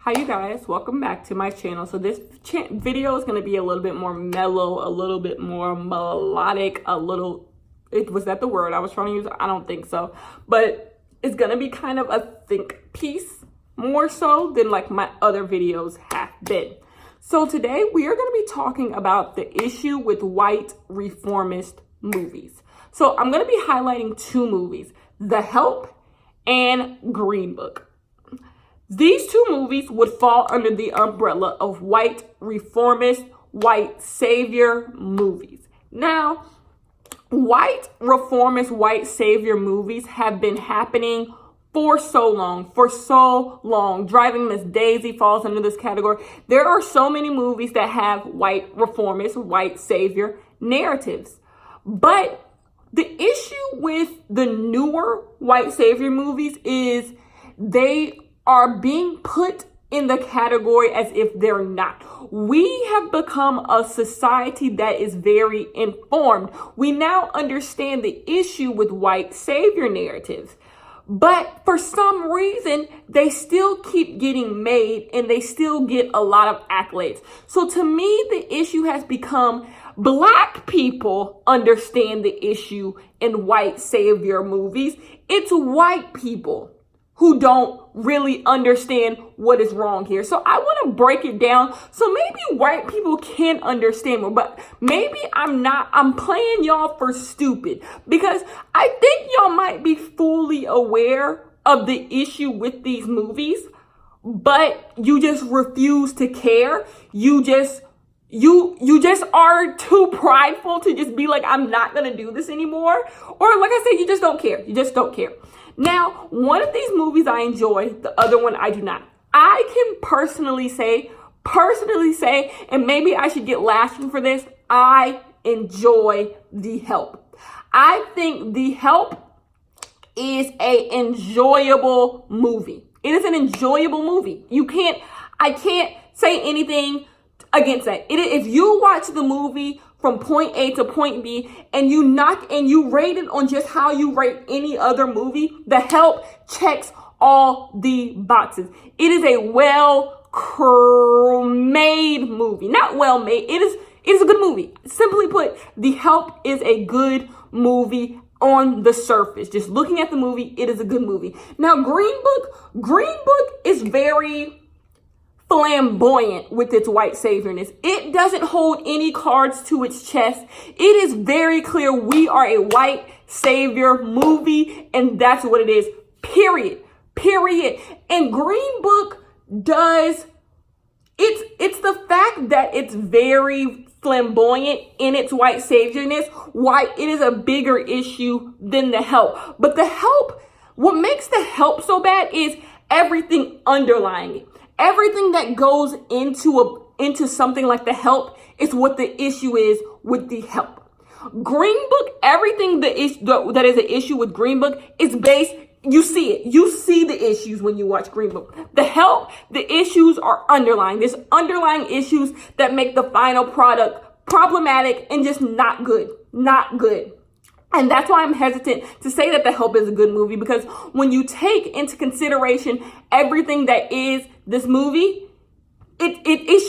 Hi you guys, welcome back to my channel. So this video is going to be a little bit more mellow, a little bit more melodic, was that the word I was trying to use? I don't think so, but it's going to be kind of a think piece more so than like my other videos have been. So today we are going to be talking about the issue with white reformist movies. So I'm going to be highlighting two movies, The Help and Greenbook. These two movies would fall under the umbrella of white reformist, white savior movies. Now, white reformist, white savior movies have been happening for so long. Driving Miss Daisy falls under this category. There are so many movies that have white reformist, white savior narratives. But the issue with the newer white savior movies is they are being put in the category as if they're not. We have become a society that is very informed. We now understand the issue with white savior narratives. But for some reason, they still keep getting made and they still get a lot of accolades. So to me, the issue has become Black people understand the issue in white savior movies. It's white people who don't really understand what is wrong here. So I want to break it down so maybe white people can understand more, but maybe I'm playing y'all for stupid because I think y'all might be fully aware of the issue with these movies, but you just refuse to care. You just are too prideful to just be like, I'm not going to do this anymore. Or like I said, you just don't care. You just don't care. Now, one of these movies I enjoy, the other one I do not. I can personally say, and maybe I should get lashed for this, I enjoy The Help. I think The Help is an enjoyable movie. It is an enjoyable movie. I can't say anything against that. If you watch the movie from point A to point B and you rate it on just how you rate any other movie, The Help checks all the boxes. It is a well-made movie. Not well made. It is a good movie. Simply put, The Help is a good movie on the surface. Just looking at the movie, it is a good movie. Now, Greenbook is very flamboyant with its white saviorness. It doesn't hold any cards to its chest. It is very clear we are a white savior movie, and that's what it is. Period. And Greenbook does, it's the fact that it's very flamboyant in its white saviorness, why it is a bigger issue than The Help. But The Help, what makes The Help so bad is everything underlying it. Everything that goes into something like The Help is what the issue is with The Help. Greenbook, everything that is an issue with Greenbook is based, you see it. You see the issues when you watch Greenbook. The Help, the issues are underlying. There's underlying issues that make the final product problematic and just not good. Not good. And that's why I'm hesitant to say that The Help is a good movie, because when you take into consideration everything that is this movie, it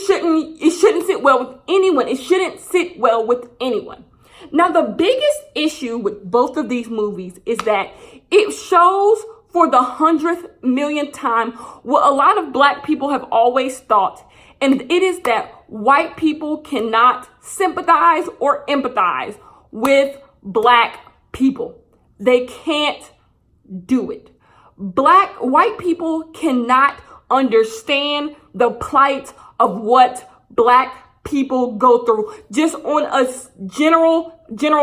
shouldn't sit well with anyone. It shouldn't sit well with anyone. Now, the biggest issue with both of these movies is that it shows for the 100th millionth time what a lot of Black people have always thought, and it is that white people cannot sympathize or empathize with Black people. They can't do it. White people cannot understand the plight of what Black people go through just on a general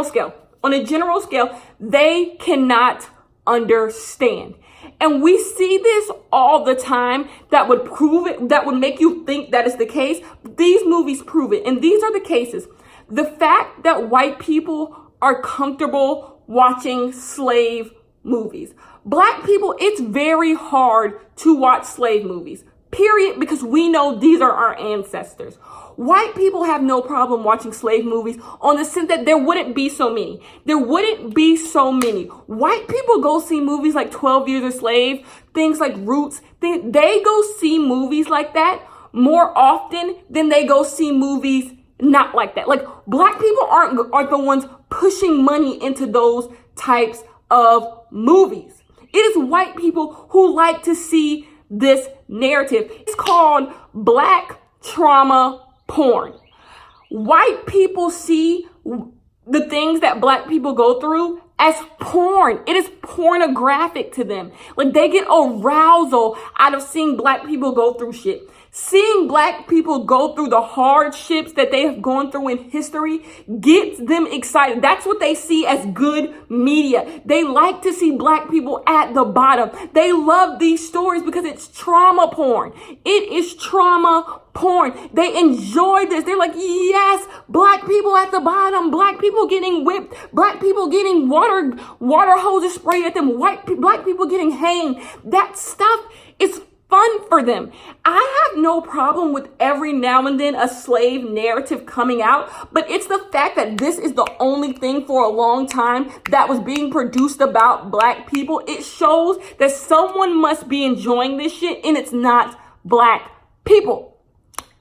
scale. On a general scale, they cannot understand. And we see this all the time that would prove it, that would make you think that is the case. These movies prove it. And these are the cases. The fact that white people are comfortable watching slave movies. Black people, it's very hard to watch slave movies. period, because we know these are our ancestors. White people have no problem watching slave movies on the sense that there wouldn't be so many. There wouldn't be so many. White people go see movies like 12 Years a Slave, things like Roots. They go see movies like that more often than they go see movies not like that. Like, black people aren't the ones pushing money into those types of movies. It is white people who like to see this narrative. It's called black trauma porn. White people see the things that black people go through as porn. It is pornographic to them. Like, they get arousal out of seeing black people go through shit. Seeing black people go through the hardships that they have gone through in history gets them excited. That's what they see as good media. They like to see black people at the bottom. They love these stories because it's trauma porn. It is trauma porn. They enjoy this. They're like, yes, black people at the bottom, black people getting whipped, black people getting water hoses sprayed at them, black people getting hanged. That stuff is fun for them. I have no problem with every now and then a slave narrative coming out, but it's the fact that this is the only thing for a long time that was being produced about black people. It shows that someone must be enjoying this shit, and it's not black people.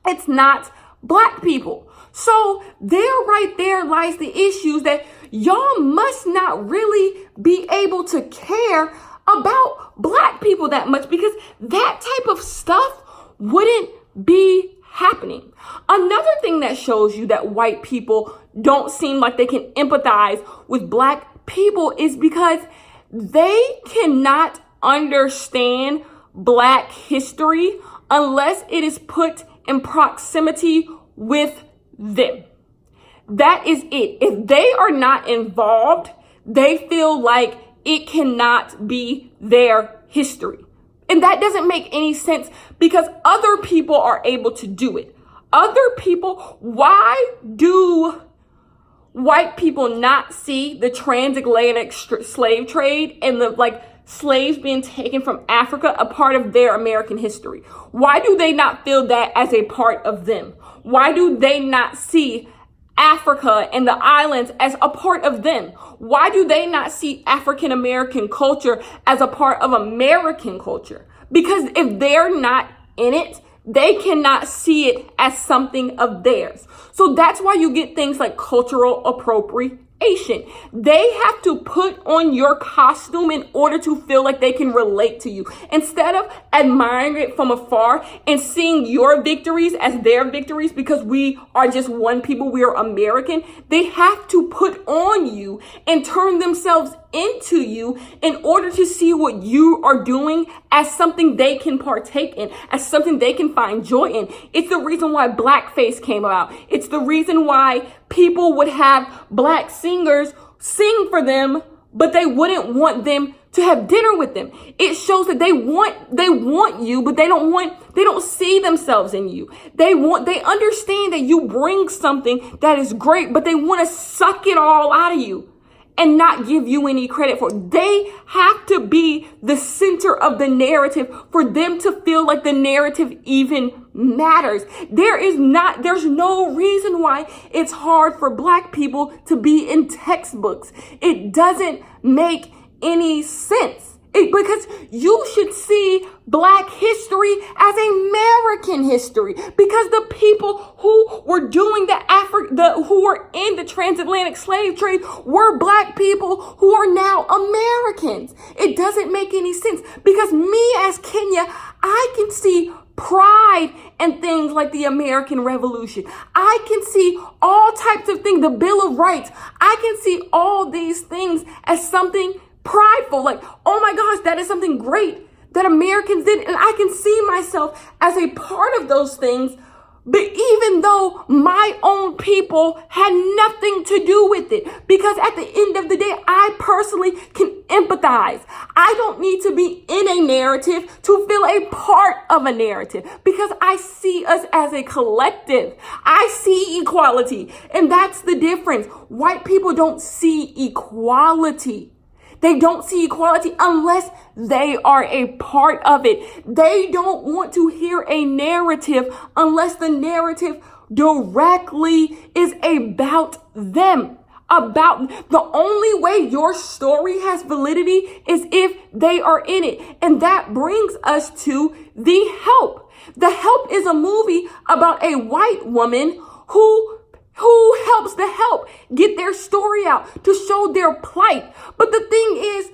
It's not black people. So right there lies the issues that y'all must not really be able to care about black people that much, because that type of stuff wouldn't be happening. Another thing that shows you that white people don't seem like they can empathize with black people is because they cannot understand black history unless it is put in proximity with them. That is it. If they are not involved, they feel like it cannot be their history. And that doesn't make any sense because other people are able to do it. Other people, why do white people not see the transatlantic slave trade and the slaves being taken from Africa a part of their American history? Why do they not feel that as a part of them? Why do they not see Africa and the islands as a part of them? Why do they not see African American culture as a part of American culture? Because if they're not in it, they cannot see it as something of theirs. So that's why you get things like cultural appropriation. They have to put on your costume in order to feel like they can relate to you. Instead of admiring it from afar and seeing your victories as their victories because we are just one people, we are American, they have to put on you and turn themselves into you in order to see what you are doing as something they can partake in, as something they can find joy in. It's the reason why blackface came about. It's the reason why people would have black singers sing for them, but they wouldn't want them to have dinner with them. It shows that they want you, but they don't see themselves in you. They understand that you bring something that is great, but they want to suck it all out of you and not give you any credit for it. They have to be the center of the narrative for them to feel like the narrative even matters. there's no reason why it's hard for black people to be in textbooks. It doesn't make any sense. Because you should see black history as American history, because the people who were doing who were in the transatlantic slave trade were black people who are now Americans. It doesn't make any sense because me as Kenya, I can see pride in things like the American Revolution. I can see all types of things, the Bill of Rights. I can see all these things as something prideful, like, oh my gosh, that is something great that Americans did, and I can see myself as a part of those things. But even though my own people had nothing to do with it, because at the end of the day, I personally can empathize. I don't need to be in a narrative to feel a part of a narrative, because I see us as a collective. I see equality, and that's the difference. White people don't see equality. They don't see equality unless they are a part of it. They don't want to hear a narrative unless the narrative directly is about them. About the only way your story has validity is if they are in it. And that brings us to The Help. The Help is a movie about a white woman who helps the help get their story out to show their plight. But the thing is,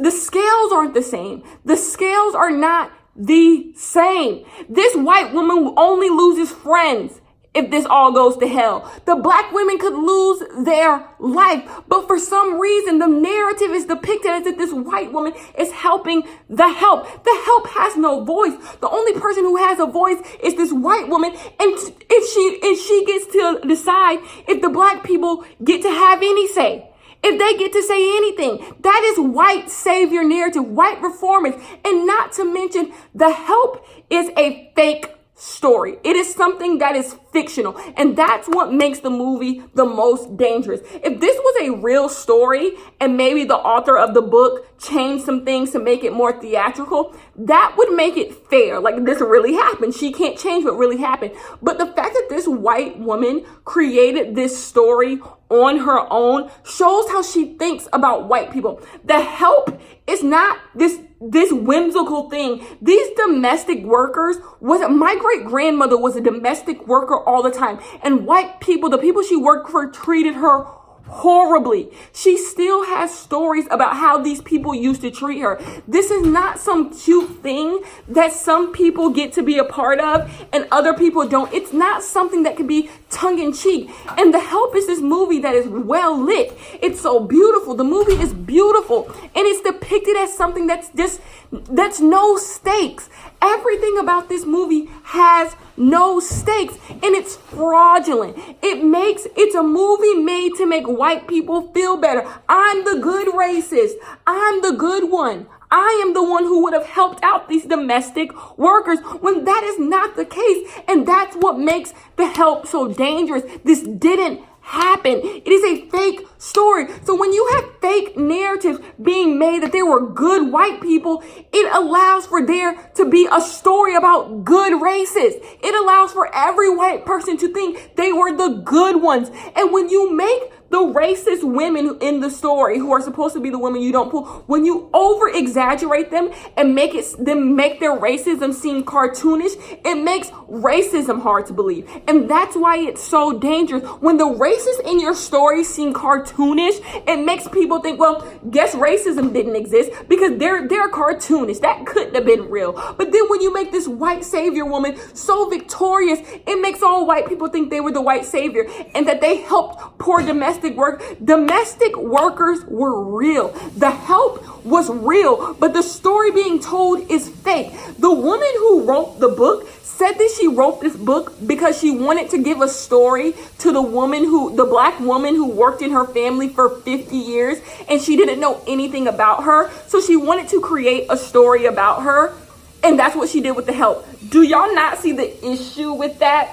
the scales aren't the same. The scales are not the same. This white woman only loses friends if this all goes to hell. The black women could lose their life, but for some reason, the narrative is depicted as if this white woman is helping the help. The help has no voice. The only person who has a voice is this white woman, and if she gets to decide if the black people get to have any say. If they get to say anything, that is white savior narrative, white reformers, and not to mention The Help is a fake story. It is something that is fictional, and that's what makes the movie the most dangerous. If this was a real story and maybe the author of the book changed some things to make it more theatrical, that would make it fair. Like, this really happened. She can't change what really happened. But the fact that this white woman created this story on her own shows how she thinks about white people. The Help is not this whimsical thing. These domestic workers my great grandmother was a domestic worker all the time, and white people, the people she worked for, treated her horribly. She still has stories about how these people used to treat her. This is not some cute thing that some people get to be a part of and other people don't. It's not something that can be tongue-in-cheek. And The Help is this movie that is well lit. It's so beautiful. The movie is beautiful, and it's depicted as something that's no stakes. Everything about this movie has no stakes, and it's fraudulent. It's a movie made to make white people feel better. I'm the good racist. I'm the good one. I am the one who would have helped out these domestic workers, when that is not the case. And that's what makes The Help so dangerous. This didn't happen. It is a fake story. So when you have fake narratives being made that there were good white people, it allows for there to be a story about good racists. It allows for every white person to think they were the good ones. And when you make the racist women in the story, who are supposed to be the women you don't pull, when you over exaggerate them and make their racism seem cartoonish, it makes racism hard to believe. And that's why it's so dangerous. When the racists in your story seem cartoonish, it makes people think, well, guess racism didn't exist because they're cartoonish. That couldn't have been real. But then when you make this white savior woman so victorious, it makes all white people think they were the white savior and that they helped poor domestic workers were real. The Help was real, but the story being told is fake. The woman who wrote the book said that she wrote this book because she wanted to give a story to the black woman who worked in her family for 50 years, and she didn't know anything about her. So she wanted to create a story about her, and that's what she did with The Help. Do y'all not see the issue with that?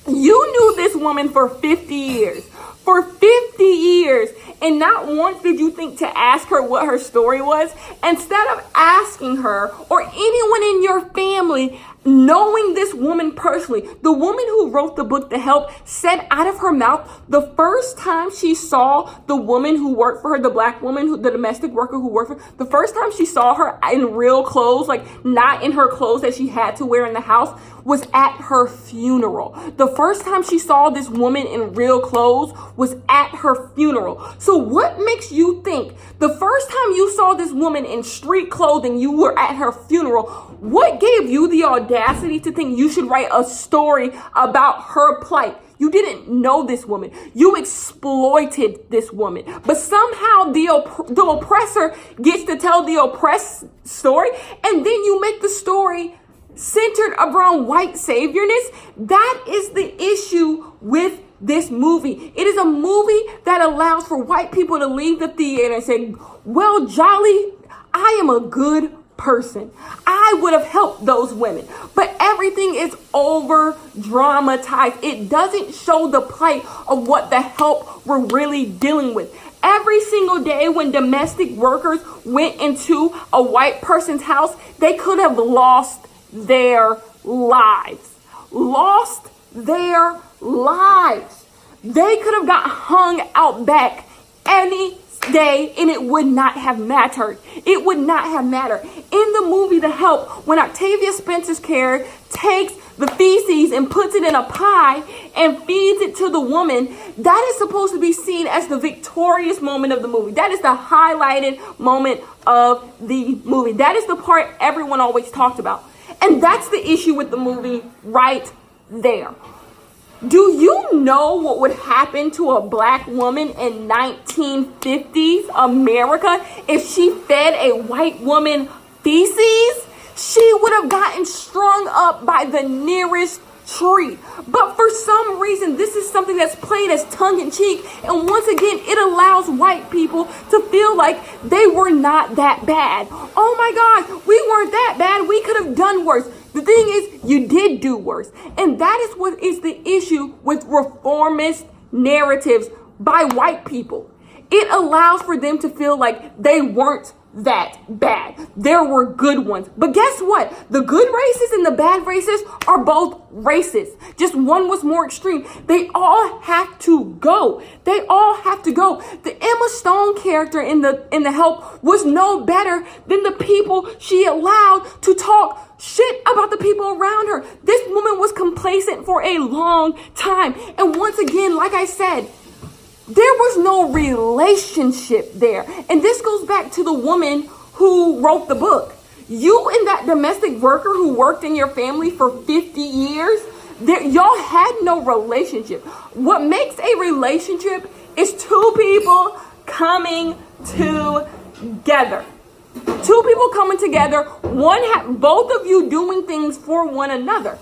You knew this woman for 50 years. For 50 years, and not once did you think to ask her what her story was. Instead of asking her or anyone in your family, knowing this woman personally, the woman who wrote the book, The Help, said out of her mouth the first time she saw the woman who worked for her, the black woman, the domestic worker who worked for her, the first time she saw her in real clothes, like not in her clothes that she had to wear in the house, was at her funeral. The first time she saw this woman in real clothes was at her funeral. So what makes you think the first time you saw this woman in street clothing, you were at her funeral? What gave you the audacity to think you should write a story about her plight? You didn't know this woman. You exploited this woman. But somehow the oppressor gets to tell the oppressed story, and then you make the story centered around white saviorness. That is the issue with this movie. It is a movie that allows for white people to leave the theater and say, well, jolly, I am a good person. I would have helped those women. But everything is over dramatized. It doesn't show the plight of what The Help we're really dealing with. Every single day when domestic workers went into a white person's house, they could have lost their lives. Lost their lives. They could have got hung out back any day and it would not have mattered. It would not have mattered. In the movie The Help, when Octavia Spencer's character takes the feces and puts it in a pie and feeds it to the woman, that is supposed to be seen as the victorious moment of the movie. That is the highlighted moment of the movie. That is the part everyone always talked about. And that's the issue with the movie right there. Do you know what would happen to a black woman in 1950s America if she fed a white woman feces? She would have gotten strung up by the nearest tree. But for some reason, this is something that's played as tongue-in-cheek. And once again, it allows white people to feel like they were not that bad. Oh my God, we weren't that bad. We could have done worse. The thing is, you did do worse. And that is what is the issue with reformist narratives by white people. It allows for them to feel like they weren't that bad. There were good ones. But guess what? The good racists and the bad racists are both racist. Just one was more extreme. They all have to go. They all have to go. The Emma Stone character in the Help was no better than the people she allowed to talk shit about the people around her. This woman was complacent for a long time. And once again, like I said, there was no relationship there. And this goes back to the woman who wrote the book. You and that domestic worker who worked in your family for 50 years, y'all had no relationship. What makes a relationship is two people coming together. Two people coming together, both of you doing things for one another.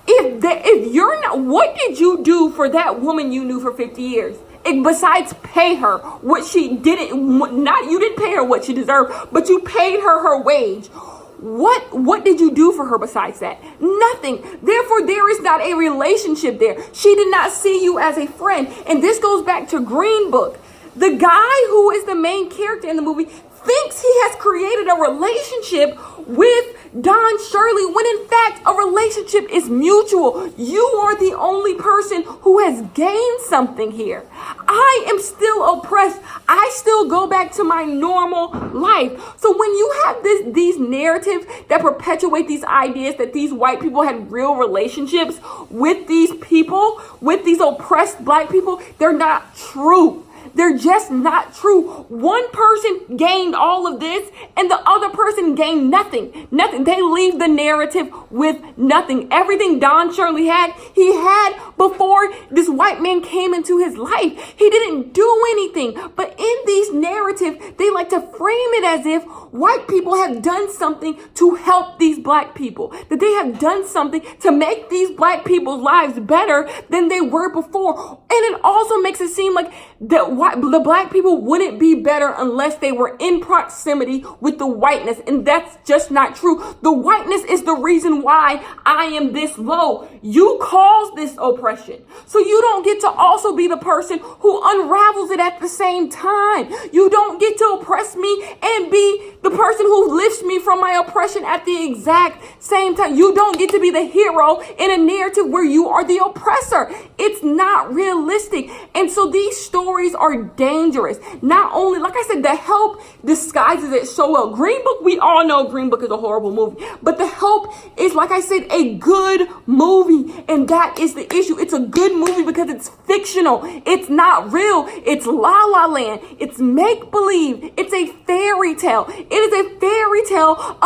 If you're not, what did you do for that woman you knew for 50 years? Besides pay her what she didn't, you didn't pay her what she deserved, but you paid her wage. What did you do for her besides that? Nothing. Therefore, there is not a relationship there. She did not see you as a friend. And this goes back to Greenbook. The guy who is the main character in the movie thinks he has created a relationship with Don Shirley when in fact a relationship is mutual. You are the only person who has gained something here. I am still oppressed. I still go back to my normal life. So when you have these narratives that perpetuate these ideas that these white people had real relationships with these people, with these oppressed black people, they're not true. They're just not true. One person gained all of this and the other person gained nothing. Nothing. They leave the narrative with nothing. Everything Don Shirley had, he had before this white man came into his life. He didn't do anything. But in these narratives, they like to frame it as if white people have done something to help these black people. That they have done something to make these black people's lives better than they were before. And it also makes it seem like the black people wouldn't be better unless they were in proximity with the whiteness. And that's just not true. The whiteness is the reason why I am this low. You caused this oppression. So you don't get to also be the person who unravels it at the same time. You don't get to oppress me and be the person who lifts me from my oppression at the exact same time. You don't get to be the hero in a narrative where you are the oppressor. It's not realistic. And so these stories are dangerous. Not only, like I said, The Help disguises it so well. Greenbook, we all know Greenbook is a horrible movie. But The Help is, like I said, a good movie. And that is the issue. It's a good movie because it's fictional. It's not real. It's La La Land. It's make-believe. It's a fairy tale. It is a fairy tale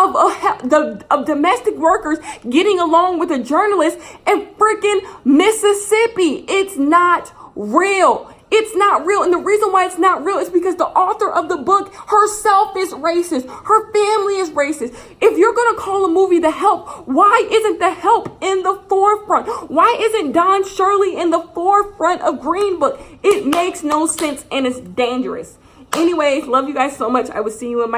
of domestic workers getting along with a journalist in freaking Mississippi. It's not real. It's not real. And the reason why it's not real is because the author of the book herself is racist. Her family is racist. If you're going to call a movie The Help, why isn't The Help in the forefront? Why isn't Don Shirley in the forefront of Greenbook? It makes no sense and it's dangerous. Anyways, love you guys so much. I will see you in my next